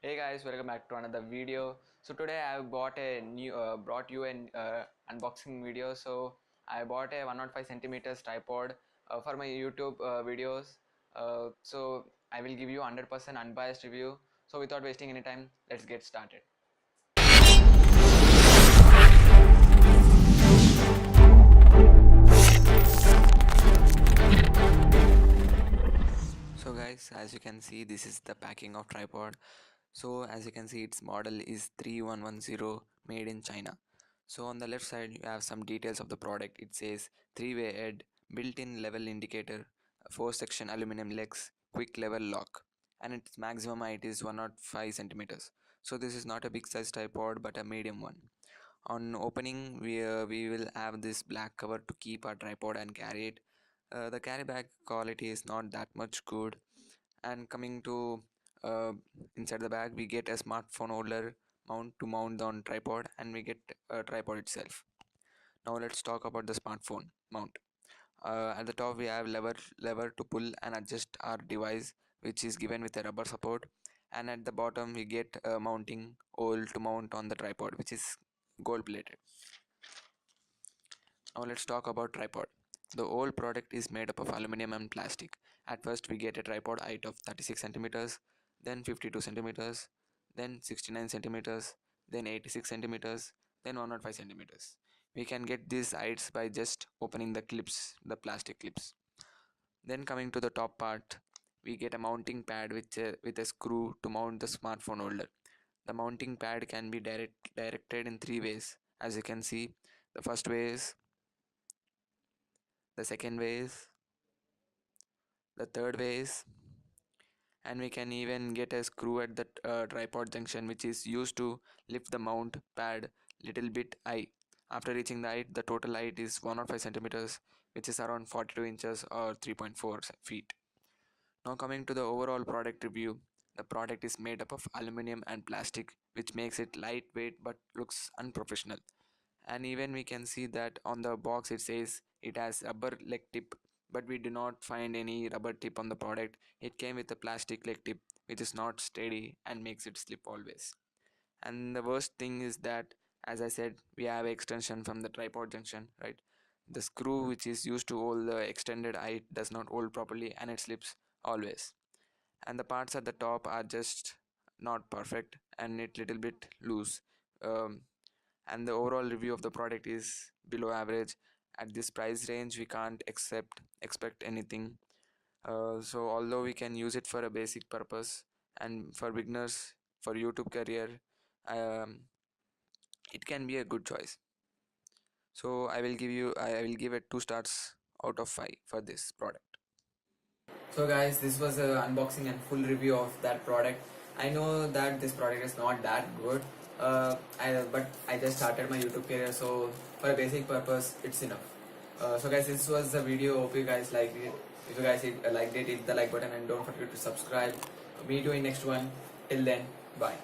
Hey guys, welcome back to another video. So today I brought you an unboxing video. So I bought a 105 centimeters tripod for my YouTube videos. So I will give you 100% unbiased review. So without wasting any time, let's get started. So guys, as you can see, this is the packing of tripod. So as you can see, its model is 3110, made in China. So on the left side you have some details of the product. It says 3-way head, built-in level indicator, 4-section aluminum legs, quick level lock, and its maximum height is 105 centimeters. So this is not a big size tripod but a medium one. On opening we will have this black cover to keep our tripod and carry it. The carry bag quality is not that much good. And coming to uh, inside the bag, we get a smartphone holder mount to mount on tripod, and we get a tripod itself. Now let's talk about the smartphone mount. At the top we have lever to pull and adjust our device, which is given with a rubber support, and at the bottom we get a mounting hole to mount on the tripod, which is gold plated. Now let's talk about tripod. The whole product is made up of aluminum and plastic. At first we get a tripod height of 36 centimeters, then 52 centimeters, then 69 centimeters, then 86 centimeters, then 105 centimeters. We can get these heights by just opening the clips, the plastic clips. Then coming to the top part, we get a mounting pad with a screw to mount the smartphone holder. The mounting pad can be directed in 3 ways. As you can see, the first way is, the second way is, the third way is, and we can even get a screw at the tripod junction, which is used to lift the mount pad little bit high. After reaching the height, the total height is 105 centimeters, which is around 42 inches or 3.4 feet. Now coming to the overall product review, the product is made up of aluminum and plastic, which makes it lightweight but looks unprofessional. And even we can see that on the box it says it has rubber leg tip, but we do not find any rubber tip on the product. It came with a plastic leg tip, which is not steady and makes it slip always. And the worst thing is that, as I said, we have extension from the tripod junction, right? The screw which is used to hold the extended height does not hold properly and it slips always. And the parts at the top are just not perfect and it little bit loose. um, and the overall review of the product is below average. At this price range we can't expect anything. So although we can use it for a basic purpose and for beginners, for YouTube career, um, it can be a good choice. So I will give it 2 stars out of 5 for this product. So guys, this was a unboxing and full review of that product. I know that this product is not that good, but I just started my YouTube career, so for a basic purpose it's enough. So guys, this was the video. Hope you guys liked it. If you guys liked it, hit the like button and don't forget to subscribe. Meet you in next one. Till then, bye.